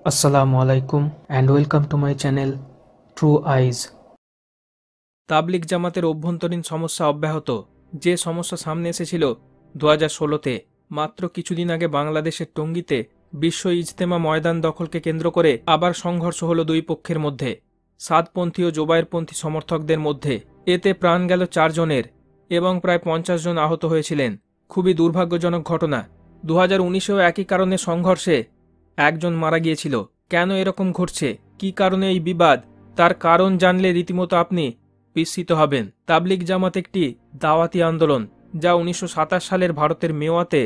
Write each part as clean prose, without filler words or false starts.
আসসালামু আলাইকুম and welcome to my channel true eyes. তাবলিগ জামাতের অভ্যন্তরীণ সমস্যা অব্যাহত। যে সমস্যা সামনে এসেছিল 2016-তে, মাত্র কিছুদিন আগে বাংলাদেশের টঙ্গীতে বিশ্ব ইজতেমা ময়দান দখলকে কেন্দ্র করে আবার সংঘর্ষ হলো দুই পক্ষের মধ্যে, সাদপন্থী ও জোবায়েরপন্থী সমর্থকদের মধ্যে। এতে প্রাণ গেল 4 জনের এবং প্রায় 50 জন আহত হয়েছিলেন। খুবই দুর্ভাগ্যজনক ঘটনা। 2019-এও একই কারণে সংঘর্ষে একজন মারা গিয়েছিল। কেন এরকম ঘটছে, কি কারণে এই বিবাদ, তার কারণ জানলে রীতিমতো আপনি বিস্মিত হবেন। তাবলিগ জামাত একটি দাওয়াতি আন্দোলন যা 1927 সালের ভারতের মেওয়াতে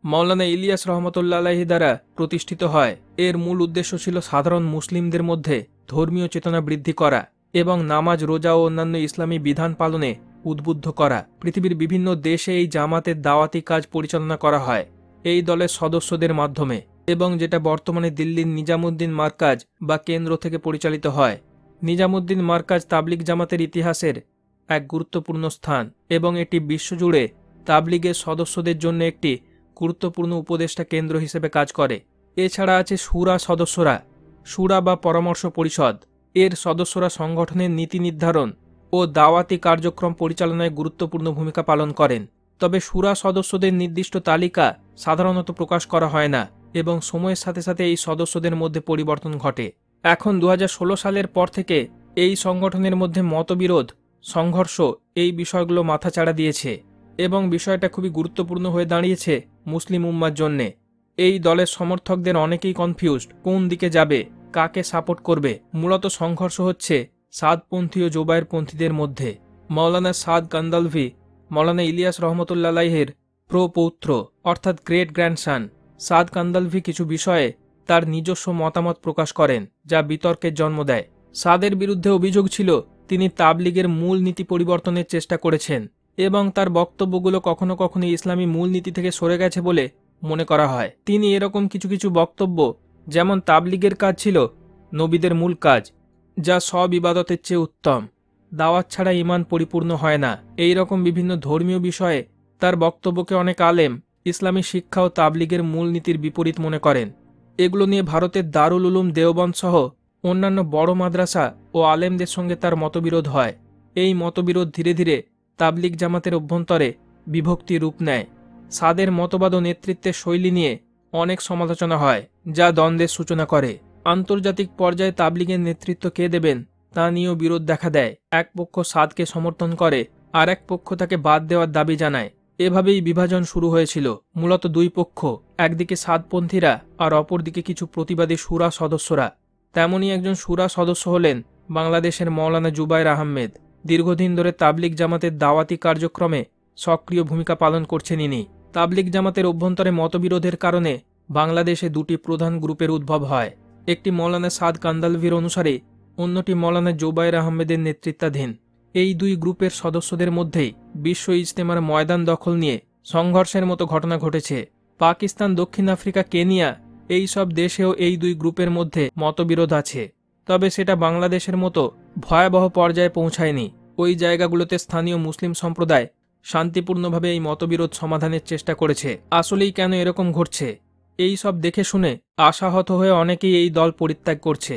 মাওলানা ইলিয়াস রহমতুল্লাহ আলাইহি দ্বারা প্রতিষ্ঠিত হয়। এর মূল উদ্দেশ্য ছিল সাধারণ মুসলিমদের মধ্যে ধর্মীয় চেতনা বৃদ্ধি করা এবং নামাজ, রোজা ও অন্যান্য ইসলামী বিধান পালনে উদ্বুদ্ধ করা। পৃথিবীর বিভিন্ন দেশে এই জামাতের দাওয়াতি কাজ পরিচালনা করা হয় এই দলের সদস্যদের মাধ্যমে, এবং যেটা বর্তমানে দিল্লির নিজামুদ্দিন মার্কাজ বা কেন্দ্র থেকে পরিচালিত হয়। নিজামুদ্দিন মার্কাজ তাবলিগ জামাতের ইতিহাসের এক গুরুত্বপূর্ণ স্থান এবং এটি বিশ্বজুড়ে তাবলিগের সদস্যদের জন্য একটি গুরুত্বপূর্ণ উপদেষ্টা কেন্দ্র হিসেবে কাজ করে। এছাড়া আছে শুরা সদস্যরা, শুরা বা পরামর্শ পরিষদ। এর সদস্যরা সংগঠনের নীতি নির্ধারণ ও দাওয়াতি কার্যক্রম পরিচালনায় গুরুত্বপূর্ণ ভূমিকা পালন করেন। তবে শুরা সদস্যদের নির্দিষ্ট তালিকা সাধারণত প্রকাশ করা হয় না এবং সময়ের সাথে সাথে এই সদস্যদের মধ্যে পরিবর্তন ঘটে। এখন 2016 সালের পর থেকে এই সংগঠনের মধ্যে মতবিরোধ, সংঘর্ষ এই বিষয়গুলো মাথাচাড়া দিয়েছে এবং বিষয়টা খুবই গুরুত্বপূর্ণ হয়ে দাঁড়িয়েছে মুসলিম উম্মার জন্যে। এই দলের সমর্থকদের অনেকেই কনফিউজড, কোন দিকে যাবে, কাকে সাপোর্ট করবে। মূলত সংঘর্ষ হচ্ছে সাদপন্থী ও জোবায়েরপন্থীদের মধ্যে। মাওলানা সাদ কান্দালভি মাওলানা ইলিয়াস রহমতুল্লাহ আলাইহির প্রপৌত্র অর্থাৎ গ্রেট গ্র্যান্ডসান। সাদ কান্দালভি কিছু বিষয়ে তার নিজস্ব মতামত প্রকাশ করেন যা বিতর্কের জন্ম দেয়। সাদের বিরুদ্ধে অভিযোগ ছিল তিনি তাবলিগের মূল নীতি পরিবর্তনের চেষ্টা করেছেন এবং তার বক্তব্যগুলো কখনো কখনো ইসলামী মূলনীতি থেকে সরে গেছে বলে মনে করা হয়। তিনি এরকম কিছু কিছু বক্তব্য, যেমন তাবলিগের কাজ ছিল নবীদের মূল কাজ, যা সব ইবাদতের চেয়ে উত্তম, দাওয়াত ছাড়া ঈমান পরিপূর্ণ হয় না, এই রকম বিভিন্ন ধর্মীয় বিষয়ে তার বক্তব্যকে অনেক আলেম ইসলামী শিক্ষা ও তাবলিগের মূলনীতির বিপরীত মনে করেন। এগুলো নিয়ে ভারতের দারুল উলুম দেওবন্দ সহ অন্যান্য বড় মাদ্রাসা ও আলেমদের সঙ্গে তার মতবিরোধ হয়। এই মতবিরোধ ধীরে ধীরে তাবলিগ জামাতের অভ্যন্তরে বিভক্তি রূপ নেয়। সাদের মতবাদ ও নেতৃত্বের শৈলী নিয়ে অনেক সমালোচনা হয় যা দ্বন্দ্বের সূচনা করে। আন্তর্জাতিক পর্যায়ে তাবলিগের নেতৃত্ব কে দেবেন তা নিয়েও বিরোধ দেখা দেয়। এক পক্ষ সাদকে সমর্থন করে আর এক পক্ষ তাকে বাদ দেওয়ার দাবি জানায়। এভাবেই বিভাজন শুরু হয়েছিল। মূলত দুই পক্ষ, একদিকে সাদপন্থীরা আর অপরদিকে কিছু প্রতিবাদী শুরা সদস্যরা। তেমনই একজন শুরা সদস্য হলেন বাংলাদেশের মাওলানা জুবায়ের আহমেদ। দীর্ঘদিন ধরে তাবলিগ জামাতের দাওয়াতি কার্যক্রমে সক্রিয় ভূমিকা পালন করছেন ইনি। তাবলিগ জামাতের অভ্যন্তরে মতবিরোধের কারণে বাংলাদেশে দুটি প্রধান গ্রুপের উদ্ভব হয়। একটি মাওলানা সাদ কান্দালভির অনুসারে, অন্যটি মাওলানা জুবায়ের আহমেদের নেতৃত্বাধীন। এই দুই গ্রুপের সদস্যদের মধ্যেই বিশ্ব ইজতেমার ময়দান দখল নিয়ে সংঘর্ষের মতো ঘটনা ঘটেছে। পাকিস্তান, দক্ষিণ আফ্রিকা, কেনিয়া এই সব দেশেও এই দুই গ্রুপের মধ্যে মতবিরোধ আছে, তবে সেটা বাংলাদেশের মতো ভয়াবহ পর্যায়ে পৌঁছায়নি। ওই জায়গাগুলোতে স্থানীয় মুসলিম সম্প্রদায় শান্তিপূর্ণভাবে এই মতবিরোধ সমাধানের চেষ্টা করেছে। আসলেই কেন এরকম ঘটছে, এই সব দেখে শুনে আশাহত হয়ে অনেকেই এই দল পরিত্যাগ করছে।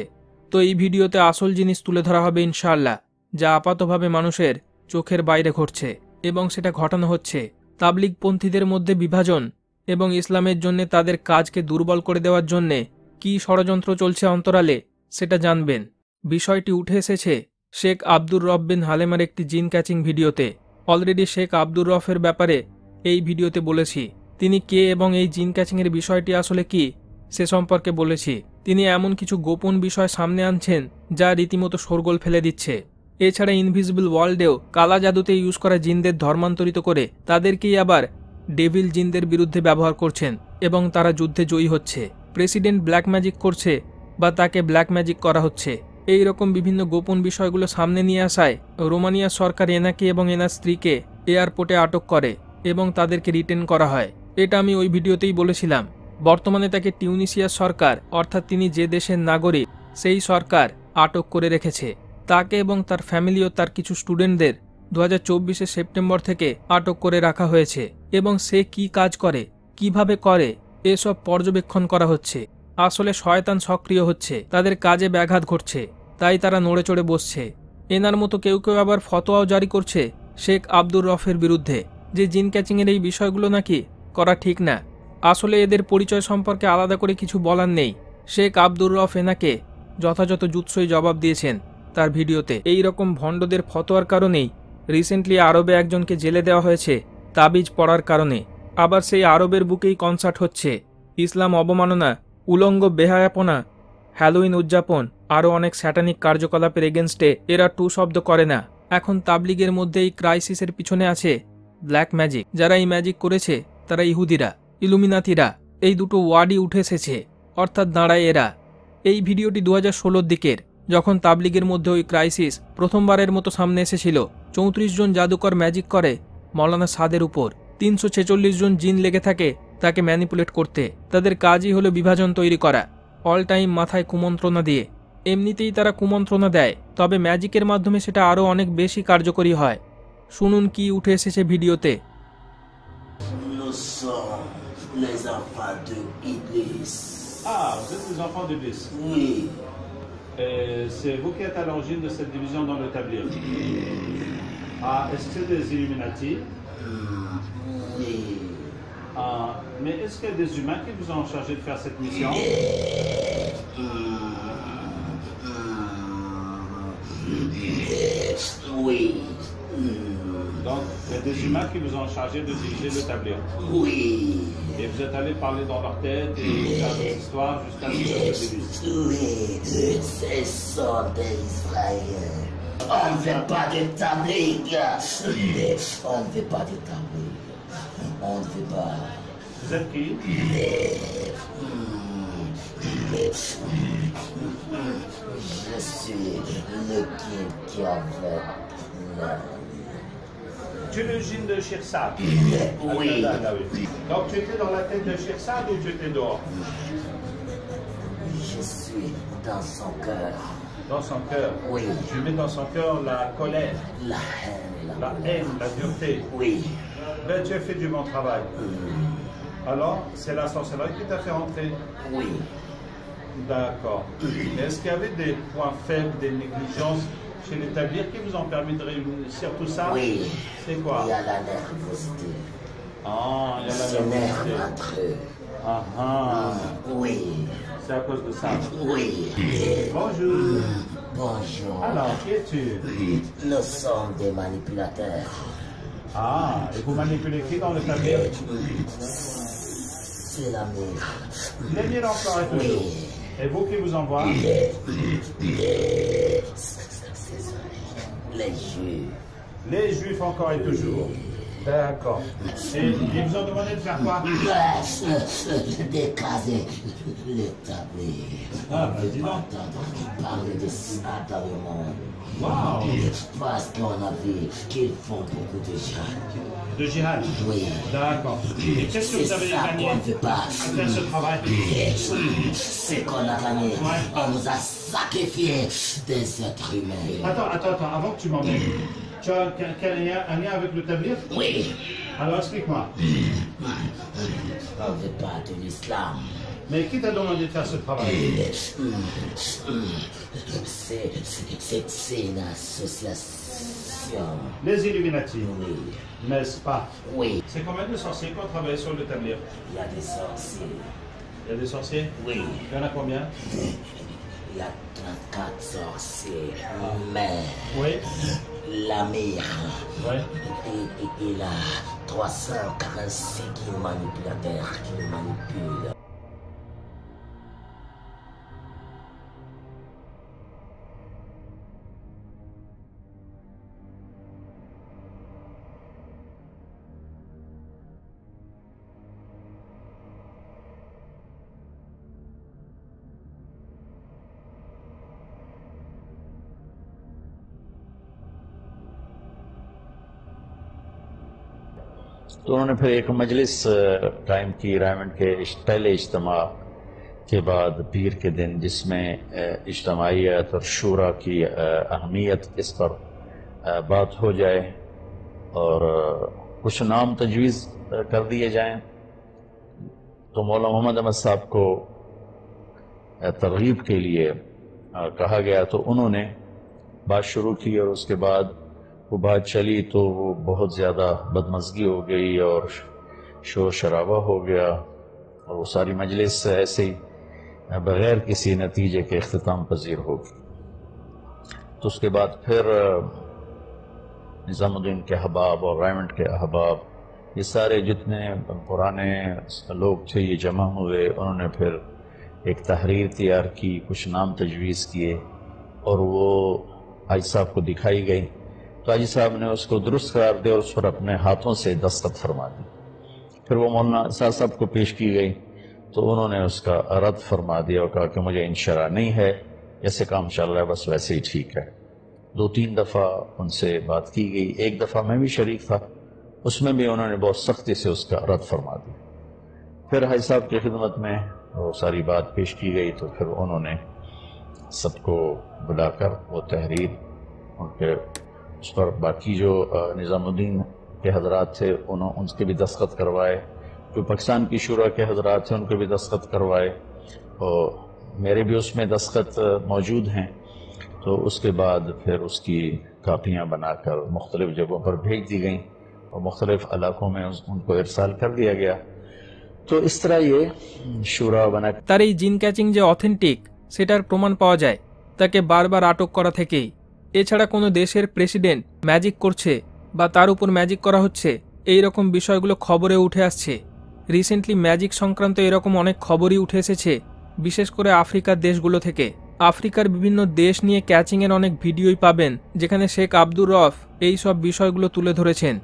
তো এই ভিডিওতে আসল জিনিস তুলে ধরা হবে ইনশাআল্লাহ, যা আপাতভাবে মানুষের চোখের বাইরে ঘটছে, এবং সেটা ঘটানো হচ্ছে তাবলিগপন্থীদের মধ্যে বিভাজন এবং ইসলামের জন্য তাদের কাজকে দুর্বল করে দেওয়ার জন্যে কী ষড়যন্ত্র চলছে অন্তরালে, সেটা জানবেন। বিষয়টি উঠে এসেছে শেখ আব্দুর রব বিন হালেমার একটি জিন ক্যাচিং ভিডিওতে। অলরেডি শেখ আব্দুর রফের ব্যাপারে এই ভিডিওতে বলেছি। তিনি কে এবং এই জিন ক্যাচিংয়ের বিষয়টি আসলে কি সে সম্পর্কে বলেছি। তিনি এমন কিছু গোপন বিষয় সামনে আনছেন যা রীতিমতো শোরগোল ফেলে দিচ্ছে। এছাড়া ইনভিজিবল ওয়ার্ল্ডেও কালা জাদুতে ইউজ করা জিনদের ধর্মান্তরিত করে তাদেরকেই আবার ডেভিল জিনদের বিরুদ্ধে ব্যবহার করছেন এবং তারা যুদ্ধে জয়ী হচ্ছে। প্রেসিডেন্ট ব্ল্যাক ম্যাজিক করছে বা তাকে ব্ল্যাক ম্যাজিক করা হচ্ছে। এই রকম বিভিন্ন গোপন বিষয়গুলো সামনে নিয়ে আসায় রোমানিয়া সরকার এনাকে এবং এনার স্ত্রীকে এয়ারপোর্টে আটক করে এবং তাদেরকে রিটেন করা হয়। এটা আমি ওই ভিডিওতেই বলেছিলাম। বর্তমানে তাকে টিউনিসিয়া সরকার, অর্থাৎ তিনি যে দেশের নাগরিক, সেই সরকার আটক করে রেখেছে। তাকে এবং তার ফ্যামিলি ও তার কিছু স্টুডেন্টদের 2024 সেপ্টেম্বর থেকে আটক করে রাখা হয়েছে এবং সে কি কাজ করে, কিভাবে করে, এসব পর্যবেক্ষণ করা হচ্ছে। আসলে শয়তান সক্রিয় হচ্ছে, তাদের কাজে ব্যাঘাত ঘটছে, তাই তারা নড়ে চড়ে বসছে। এনার মতো কেউ কেউ আবার ফতোয়াও জারি করছে শেখ আব্দুর রফের বিরুদ্ধে যে জিন ক্যাচিংয়ের এই বিষয়গুলো নাকি করা ঠিক না। আসলে এদের পরিচয় সম্পর্কে আলাদা করে কিছু বলার নেই। শেখ আব্দুর রফ এনাকে যথাযথ জুৎসই জবাব দিয়েছেন তার ভিডিওতে। এই রকম ভণ্ডদের ফতোয়ার কারণেই রিসেন্টলি আরবে একজনকে জেলে দেওয়া হয়েছে তাবিজ পড়ার কারণে। আবার সেই আরবের বুকেই কনসার্ট হচ্ছে, ইসলাম অবমাননা, উলঙ্গ বেহায়াপনা, হ্যালোইন উদযাপন, আরও অনেক স্যাটানিক কার্যকলাপের এগেনস্টে এরা টু শব্দ করে না। এখন তাবলিগের মধ্যে এই ক্রাইসিসের পিছনে আছে ব্ল্যাক ম্যাজিক। যারা এই ম্যাজিক করেছে তারা ইহুদিরা, ইলুমিনাতিরা, এই দুটো ওয়ার্ডই উঠে এসেছে, অর্থাৎ দাঁড়ায় এরা। এই ভিডিওটি 2016 দিকের, যখন তাবলিগের মধ্যে ওই ক্রাইসিস প্রথমবারের মতো সামনে এসেছিল। 34 জন জাদুকর ম্যাজিক করে মৌলানা সাদের উপর, 346 জন জিন লেগে থাকে তাকে ম্যানিপুলেট করতে। তাদের কাজই হলো বিভাজন তৈরি করা, অল টাইম মাথায় কুমন্ত্রণা দিয়ে। এমনিতেই তারা কুমন্ত্রণা দেয়, তবে ম্যাজিকের মাধ্যমে সেটা আরও অনেক বেশি কার্যকরী হয়। শুনুন কি উঠে এসেছে ভিডিওতে। Nous sommes les enfants de Iblis. Ah, vous êtes les enfants d'Iblis. Oui, C'est vous qui êtes à l'origine de cette division dans le tablir. Ah, est-ce que c'est des Illuminati? oui, Ah, mais est-ce qu'il y a des humains qui vous ont chargé de faire cette mission? oui, Donc, il y a des humains qui vous ont chargé de diriger le tablir. oui, Et vous êtes allé parler dans leur tête et faire des histoires jusqu'à ce que vous l'Église. oui, ce sont des Israéliens. On ne fait pas de tablique. On ne fait pas de tablique. On ne fait pas. Vous êtes qui? Je suis le kid qui avait Tu es le djinn de Shirsad. Oui. Donc, tu étais dans la tête de Shirsad ou tu étais dehors? Je suis dans son cœur. Dans son cœur. Oui. Tu mets dans son cœur la colère, La haine, la haine, la dureté. Oui. Ben, tu as fait du bon travail. Alors, c'est la sorcellerie qui t'a fait rentrer. Oui. D'accord. Est-ce qu'il y avait des points faibles, des négligences chez les tabliers qui vous ont permis de réussir tout ça? Oui. C'est quoi? Il y a la nervosité. Ah, il y a la Ce nerf nervosité. entre eux. Ah, ah. Oui. C'est à cause de ça. Oui. Bonjour. Bonjour. Alors, qui es-tu? Nous sommes des manipulateurs. Ah, et vous manipulez qui dans le tablier? C'est la mire. Les mille encore et toujours. Et vous qui vous envoie? Les juifs. Les juifs encore et toujours. D'accord. Et ils vous ont demandé de faire quoi? D'écraser l'établi. Ah, bah dis donc. Entendre parler de ça dans le monde. Waouh. Parce qu'on a vu qu'ils font beaucoup de gens. De jihad? Oui. D'accord. Et qu'est-ce que C'est vous avez ça gagné qu'on ne veut pas. à faire ce travail? C'est qu'on a gagné. Ouais. On nous a sacrifié des êtres humains. Attends, avant que tu m'emmènes. Tu as un lien avec le tablir? Oui. Alors explique-moi. On ne veut pas de l'islam. Mais qui t'a demandé de faire ce travail? C'est une association. Les Illuminati, Oui. n'est-ce pas? Oui. C'est combien de sorciers qui ont travaillé sur le tablir? Il y a des sorciers. Il y a des sorciers? Oui. Il y en a combien? Il y a 34 sorciers. Mais Oui. l'amir, Ouais. il a 346 manipulateurs qui manipulent. तो उन्होंने फिर एक मजलिस time की Raymond के पहले इज्तिमा के बाद पीर के दिन, जिसमें इज्तमाइयत और शूरा की अहमियत इस पर बात हो जाए और कुछ नाम तजवीज़ कर दिए जाएं। तो मौलाना मोहम्मद अहमद साहब को तरगीब के लिए कहा गया, तो उन्होंने बात शुरू की और उसके बाद वो बात चली तो वो बहुत ज़्यादा बदमज़गी हो गई और शोर शराबा हो गया और वो सारी मजलिस ऐसे ही बग़ैर किसी नतीजे के इख्तिताम पजीर हो गई। तो उसके बाद फिर निज़ामुद्दीन के अहबाब और रायमंड के अहबाब, ये सारे जितने पुराने लोग थे ये जमा हुए, उन्होंने फिर एक तहरीर तैयार की, कुछ नाम तजवीज़ किए और वो हाजी साहब को दिखाई गई। तो हाजी साहब ने उसको दुरुस्त करार दिया और उस पर अपने हाथों से दस्तखत फरमा दी। फिर वो मौलाना साहब को पेश की गई तो उन्होंने उसका रद्द फरमा दिया और कहा कि मुझे इंशरा नहीं है, जैसे काम चल रहा है बस वैसे ही ठीक है। 2-3 दफ़ा उनसे बात की गई, एक दफ़ा मैं भी शरीक था, उसमें भी उन्होंने बहुत सख्ती से उसका रद्द फरमा दिया। फिर हाजी साहब की खिदमत में वो सारी बात पेश की गई तो फिर उन्होंने सबको बुलाकर वो तहरीर उनके उस पर बाकी जो निज़ामुद्दीन के हजरात थे उनके भी दस्तखत करवाए, जो पाकिस्तान की शूरा के हजरात थे उनके भी दस्तखत करवाए और मेरे भी उसमें दस्तखत मौजूद हैं। तो उसके बाद फिर उसकी कापियाँ बनाकर मुख्तलिफ़ जगहों पर भेज दी गईं और मुख्तलिफ़ इलाकों में उनको इरसाल कर दिया गया। तो इस तरह ये शूरा बना। তার এই জিন ক্যাচিং যে অথেন্টিক সেটার প্রমাণ পাওয়া যায় তাকে বারবার আটক করা থেকেই। এছাড়া কোনো দেশের প্রেসিডেন্ট ম্যাজিক করছে বা তার উপর ম্যাজিক করা হচ্ছে, এই রকম বিষয়গুলো খবরে উঠে আসছে। রিসেন্টলি ম্যাজিক সংক্রান্ত এরকম অনেক খবরই উঠে এসেছে, বিশেষ করে আফ্রিকার দেশগুলো থেকে। আফ্রিকার বিভিন্ন দেশ নিয়ে ক্যাচিংয়ের অনেক ভিডিওই পাবেন যেখানে শেখ আব্দুর রফ এই সব বিষয়গুলো তুলে ধরেছেন।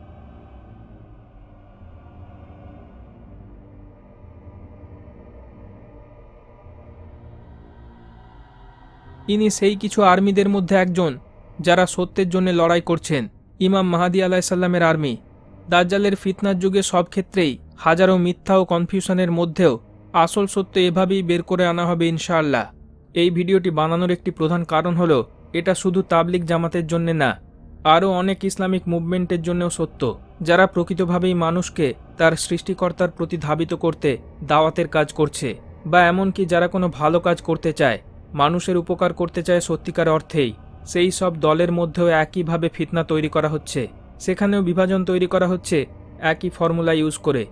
ইনি সেই কিছু আর্মিদের মধ্যে একজন যারা সত্যের জন্য লড়াই করছেন, ইমাম মাহাদি আলাইসাল্লামের আর্মি। দাজ্জালের ফিতনার যুগে সব ক্ষেত্রেই হাজারো মিথ্যা ও কনফিউশনের মধ্যেও আসল সত্য এভাবেই বের করে আনা হবে ইনশাআল্লাহ। এই ভিডিওটি বানানোর একটি প্রধান কারণ হলো এটা শুধু তাবলিগ জামাতের জন্য না, আরও অনেক ইসলামিক মুভমেন্টের জন্যও সত্য, যারা প্রকৃতভাবেই মানুষকে তার সৃষ্টিকর্তার প্রতি ধাবিত করতে দাওয়াতের কাজ করছে, বা এমনকি যারা কোনো ভালো কাজ করতে চায়, মানুষের উপকার করতে চায় সত্যিকার অর্থেই। সেই সব দলের মধ্যেও একইভাবে ফিতনা তৈরি করা হচ্ছে, সেখানেও বিভাজন তৈরি করা হচ্ছে একই ফর্মুলা ইউজ করে।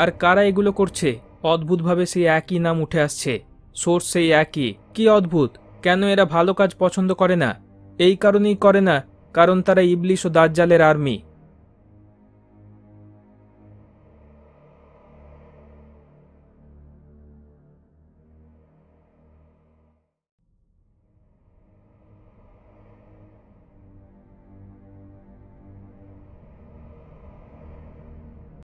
আর কারা এগুলো করছে? অদ্ভুতভাবে সেই একই নাম উঠে আসছে, সোর্স সেই একই। কি অদ্ভুত! কেন এরা ভালো কাজ পছন্দ করে না? এই কারণেই করে না কারণ তারা ইবলিশ ও দাজ্জালের আর্মি।